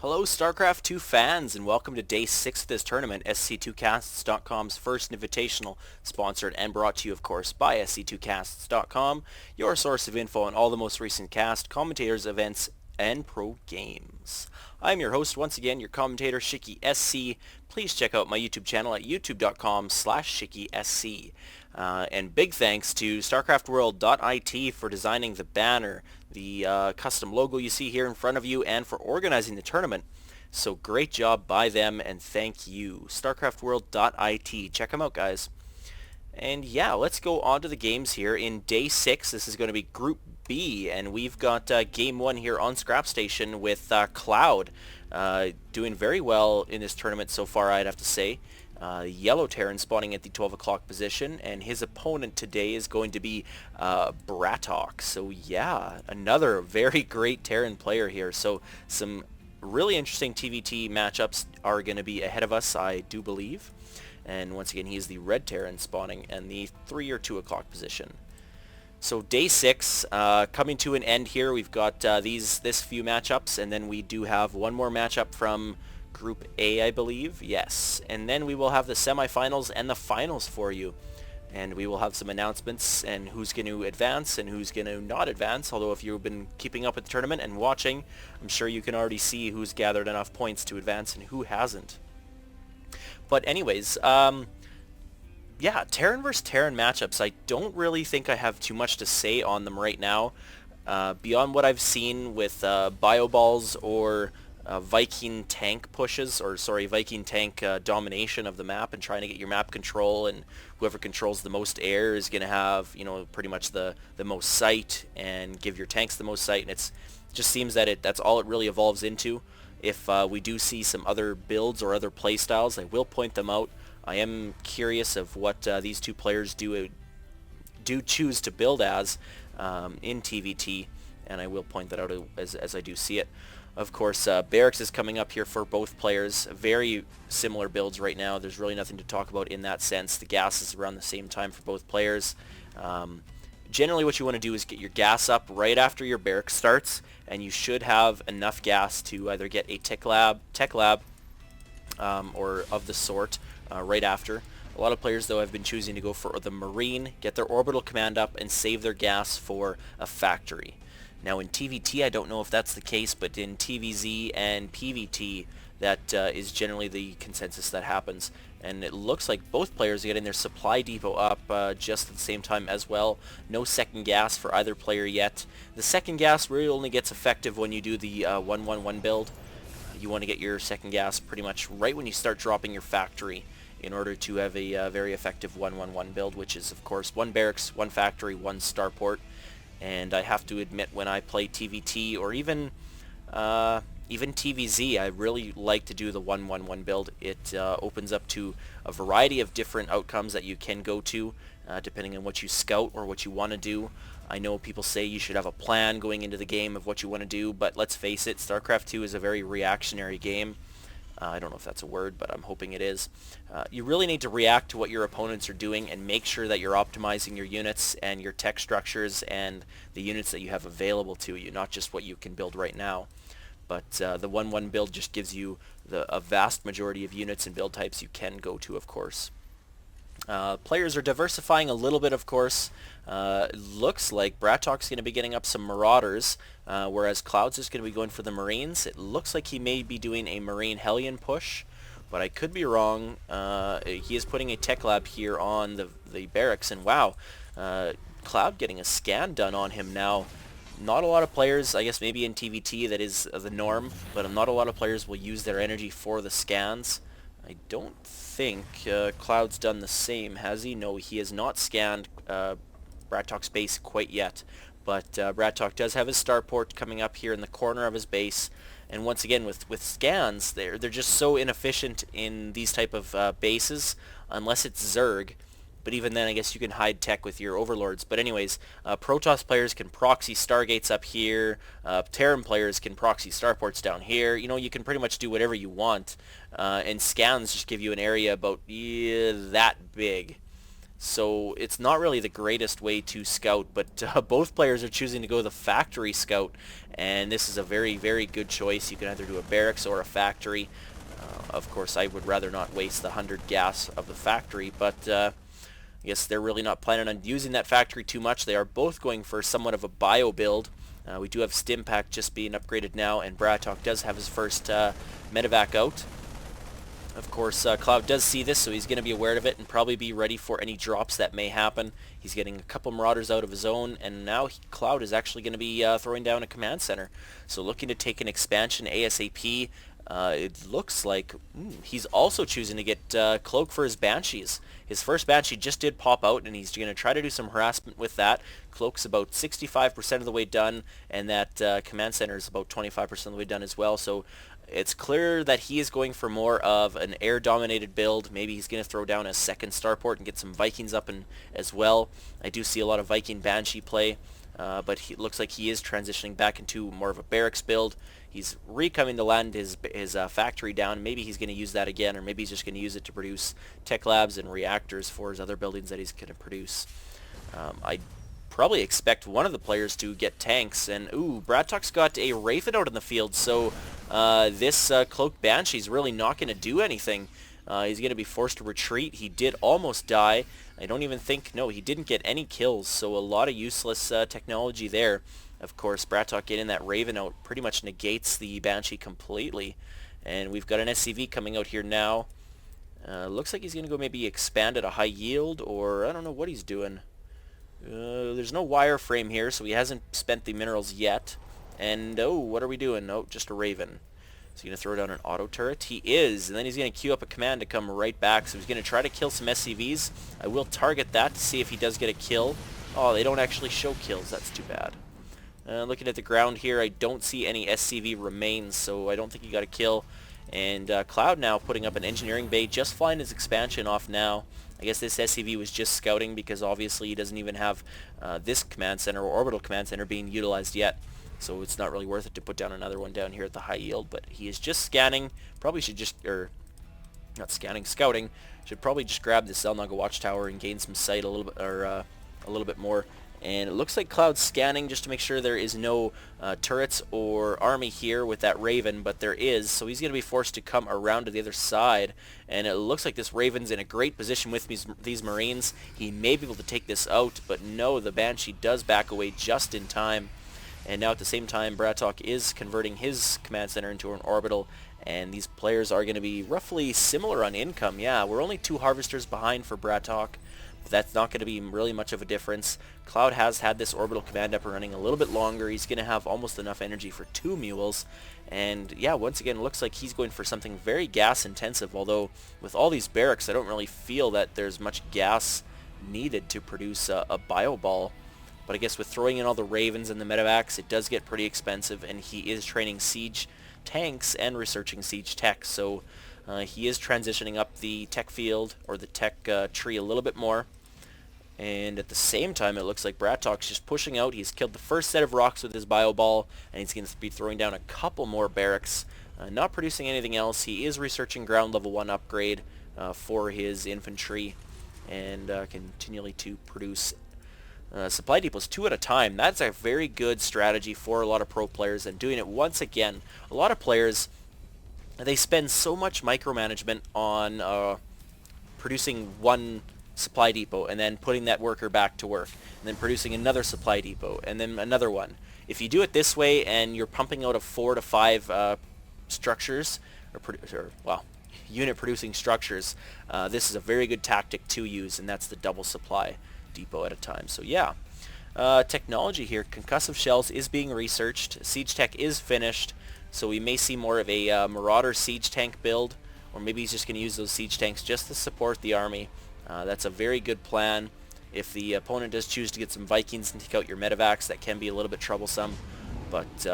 Hello StarCraft 2 fans and welcome to day 6 of this tournament, SC2Casts.com's first Invitational, sponsored and brought to you of course by SC2Casts.com, your source of info on all the most recent cast, commentators, events, and pro games. I'm your host once again, your commentator Shiki SC. Please check out my YouTube channel at youtube.com/ShikiSC. And big thanks to starcraftworld.it for designing the banner, the custom logo you see here in front of you, and for organizing the tournament. So great job by them, and thank you. starcraftworld.it. Check them out, guys. And yeah, let's go on to the games here. In day 6, this is going to be Group B, and we've got Game 1 here on Scrap Station with ClouD. Doing very well in this tournament so far, I'd have to say. Yellow Terran spawning at the 12 o'clock position, and his opponent today is going to be BratOK. So yeah, another very great Terran player here. So some really interesting TvT matchups are going to be ahead of us, I do believe. And once again, he's the red Terran spawning in the 3 or 2 o'clock position. So day 6 coming to an end here. We've got this few matchups, and then we do have one more matchup from Group A, I believe. Yes. And then we will have the semifinals and the finals for you. And we will have some announcements and who's going to advance and who's going to not advance. Although if you've been keeping up with the tournament and watching, I'm sure you can already see who's gathered enough points to advance and who hasn't. But anyways, yeah, Terran versus Terran matchups, I don't really think I have too much to say on them right now. Beyond what I've seen with Bio Balls or Viking tank pushes, or sorry, Viking tank domination of the map and trying to get your map control, and whoever controls the most air is going to have, you know, pretty much the most sight and give your tanks the most sight, and it just seems that that's all it really evolves into. If we do see some other builds or other playstyles, I will point them out. I am curious of what these two players do choose to build as in TvT, and I will point that out as I do see it. Of course, Barracks is coming up here for both players. Very similar builds right now. There's really nothing to talk about in that sense. The gas is around the same time for both players. Generally what you want to do is get your gas up right after your barracks starts, and you should have enough gas to either get a tech lab or of the sort right after. A lot of players though have been choosing to go for the Marine, get their orbital command up, and save their gas for a factory. Now in TvT I don't know if that's the case, but in TvZ and PvT that is generally the consensus that happens. And it looks like both players are getting their supply depot up just at the same time as well. No second gas for either player yet. The second gas really only gets effective when you do the 1-1-1 build. You want to get your second gas pretty much right when you start dropping your factory in order to have a very effective 1-1-1 build, which is of course 1 barracks, 1 factory, 1 starport. And I have to admit, when I play TvT or even TvZ, I really like to do the 1-1-1 build. It opens up to a variety of different outcomes that you can go to, depending on what you scout or what you want to do. I know people say you should have a plan going into the game of what you want to do, but let's face it, StarCraft 2 is a very reactionary game. I don't know if that's a word, but I'm hoping it is. You really need to react to what your opponents are doing and make sure that you're optimizing your units and your tech structures and the units that you have available to you, not just what you can build right now. But the 1-1 build just gives you a vast majority of units and build types you can go to, of course. Players are diversifying a little bit, of course. Looks like BratOK's going to be getting up some Marauders, whereas ClouD's just going to be going for the Marines. It looks like he may be doing a Marine Hellion push, but I could be wrong. He is putting a tech lab here on the barracks, and wow, ClouD getting a scan done on him now. Not a lot of players, I guess maybe in TvT that is the norm, but not a lot of players will use their energy for the scans. I don't think ClouD's done the same, has he? No, he has not scanned BratOK's base quite yet, but BratOK does have his starport coming up here in the corner of his base, and once again with scans, they're just so inefficient in these type of bases, unless it's Zerg. But even then, I guess you can hide tech with your overlords. But anyways, Protoss players can proxy Stargates up here. Terran players can proxy Starports down here. You know, you can pretty much do whatever you want. And scans just give you an area about that big. So it's not really the greatest way to scout, but both players are choosing to go the factory scout, and this is a very, very good choice. You can either do a barracks or a factory. Of course, I would rather not waste the 100 gas of the factory, but I guess they're really not planning on using that factory too much. They are both going for somewhat of a bio build. We do have Stimpack just being upgraded now, and BratOK does have his first medevac out. Of course, ClouD does see this, so he's going to be aware of it and probably be ready for any drops that may happen. He's getting a couple Marauders out of his own, and now ClouD is actually going to be throwing down a command center. So looking to take an expansion ASAP. It looks like he's also choosing to get Cloak for his Banshees. His first Banshee just did pop out, and he's going to try to do some harassment with that. Cloak's about 65% of the way done, and that command center is about 25% of the way done as well. So it's clear that he is going for more of an air-dominated build. Maybe he's going to throw down a second starport and get some Vikings up as well. I do see a lot of Viking Banshee play, but it looks like he is transitioning back into more of a barracks build. He's recoming to land his factory down. Maybe he's going to use that again, or maybe he's just going to use it to produce tech labs and reactors for his other buildings that he's going to produce. I probably expect one of the players to get tanks, and BratOK's got a Raven out in the field, so this Cloaked Banshee's really not going to do anything. He's going to be forced to retreat. He did almost die. I don't even think, no, he didn't get any kills, so a lot of useless technology there. Of course, BratOK getting that Raven out pretty much negates the Banshee completely. And we've got an SCV coming out here now. Looks like he's going to go maybe expand at a high yield, or I don't know what he's doing. There's no wireframe here, so he hasn't spent the minerals yet. And, what are we doing? Oh, just a Raven. Is he going to throw down an auto turret? He is, and then he's going to queue up a command to come right back. So he's going to try to kill some SCVs. I will target that to see if he does get a kill. Oh, they don't actually show kills. That's too bad. Looking at the ground here, I don't see any SCV remains, so I don't think he got a kill. And ClouD now putting up an engineering bay, just flying his expansion off now. I guess this SCV was just scouting because obviously he doesn't even have this command center or orbital command center being utilized yet. So it's not really worth it to put down another one down here at the high yield. But he is just scanning. Probably should just, or not scanning, scouting. Should probably just grab the Selnaga watchtower and gain some sight a little bit, or a little bit more. And it looks like ClouD's scanning just to make sure there is no turrets or army here with that Raven, but there is, so he's going to be forced to come around to the other side. And it looks like this Raven's in a great position with these Marines. He may be able to take this out, but no, the Banshee does back away just in time. And now at the same time, BratOK is converting his command center into an orbital, and these players are going to be roughly similar on income. Yeah, we're only 2 harvesters behind for BratOK. That's not going to be really much of a difference. ClouD has had this orbital command up and running a little bit longer. He's going to have almost enough energy for 2 mules. And yeah, once again, it looks like he's going for something very gas intensive, although with all these barracks, I don't really feel that there's much gas needed to produce a bio ball. But I guess with throwing in all the Ravens and the medevacs, it does get pretty expensive, and he is training siege tanks and researching siege tech. So he is transitioning up the tech field, or the tech tree, a little bit more. And at the same time, it looks like BratOK's just pushing out. He's killed the first set of rocks with his bio ball, and he's going to be throwing down a couple more barracks. Not producing anything else. He is researching ground level 1 upgrade for his infantry, and continually to produce supply depots 2 at a time. That's a very good strategy for a lot of pro players, and doing it once again. A lot of players, they spend so much micromanagement on producing one supply depot and then putting that worker back to work, and then producing another supply depot and then another one. If you do it this way and you're pumping out of 4 to 5 structures, unit producing structures, this is a very good tactic to use, and that's the double supply depot at a time. So yeah, technology here, concussive shells is being researched, siege tech is finished, so we may see more of a Marauder siege tank build, or maybe he's just going to use those siege tanks just to support the army. That's a very good plan. If the opponent does choose to get some Vikings and take out your medevacs, that can be a little bit troublesome. But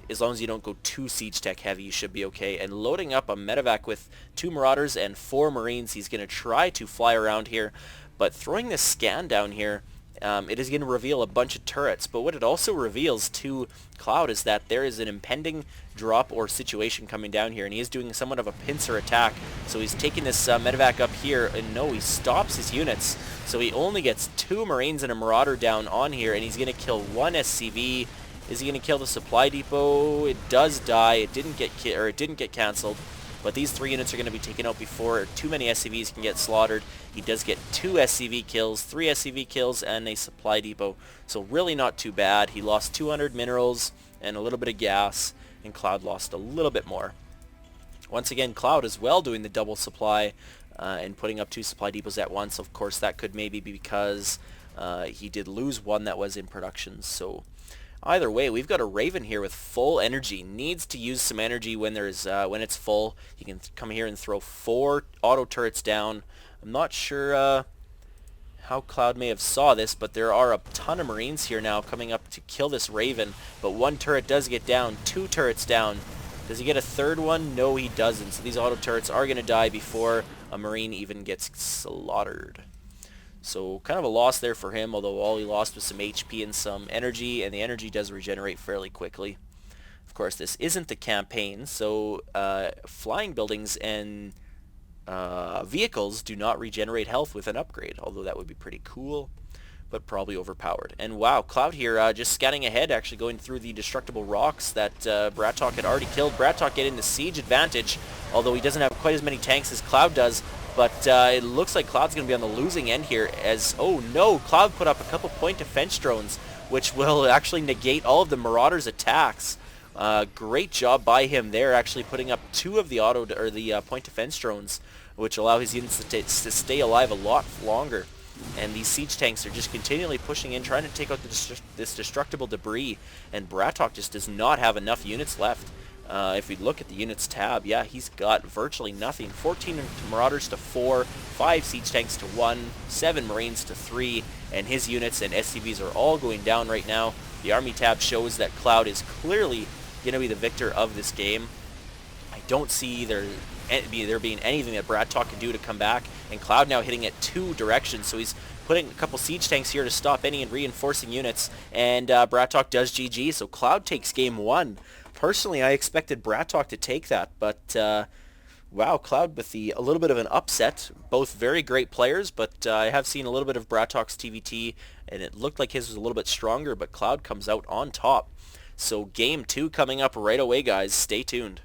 as long as you don't go too siege tech heavy, you should be okay. And loading up a medevac with 2 Marauders and 4 Marines, he's going to try to fly around here. But throwing this scan down here it is going to reveal a bunch of turrets. But what it also reveals to ClouD is that there is an impending drop or situation coming down here, and he is doing somewhat of a pincer attack. So he's taking this medevac up here, and no, he stops his units. So he only gets 2 Marines and a Marauder down on here, and he's going to kill 1 SCV. Is he going to kill the supply depot? It does die. It didn't get canceled. But these 3 units are going to be taken out before too many SCVs can get slaughtered. He does get 2 SCV kills, 3 SCV kills, and a supply depot. So really not too bad. He lost 200 minerals and a little bit of gas, and ClouD lost a little bit more. Once again, ClouD as well doing the double supply and putting up 2 supply depots at once. Of course, that could maybe be because he did lose 1 that was in production. So either way, we've got a Raven here with full energy. Needs to use some energy when it's full. He can come here and throw 4 auto turrets down. I'm not sure how ClouD may have saw this, but there are a ton of Marines here now coming up to kill this Raven. But 1 turret does get down, 2 turrets down. Does he get a 3rd one? No, he doesn't. So these auto turrets are going to die before a Marine even gets slaughtered. So kind of a loss there for him, although all he lost was some HP and some energy, and the energy does regenerate fairly quickly. Of course, this isn't the campaign, so flying buildings and vehicles do not regenerate health with an upgrade, although that would be pretty cool, but probably overpowered. And wow, ClouD here just scanning ahead, actually going through the destructible rocks that BratOK had already killed. BratOK getting the siege advantage, although he doesn't have quite as many tanks as ClouD does. But it looks like ClouD's going to be on the losing end here as, oh no, ClouD put up a couple point defense drones, which will actually negate all of the Marauders' attacks. Great job by him there, actually putting up 2 of the point defense drones, which allow his units to stay alive a lot longer. And these siege tanks are just continually pushing in, trying to take out this destructible debris, and BratOK just does not have enough units left. If we look at the units tab, yeah, he's got virtually nothing. 14 Marauders to 4, 5 siege tanks to 1, 7 Marines to 3, and his units and SCVs are all going down right now. The army tab shows that ClouD is clearly going to be the victor of this game. I don't see there being anything that BratOK can do to come back, and ClouD now hitting at 2 directions, so he's putting a couple siege tanks here to stop any and reinforcing units, and BratOK does GG, so ClouD takes game 1. Personally, I expected BratOK to take that, but wow, ClouD with a little bit of an upset. Both very great players, but I have seen a little bit of BratOK's TvT, and it looked like his was a little bit stronger, but ClouD comes out on top. So game 2 coming up right away, guys. Stay tuned.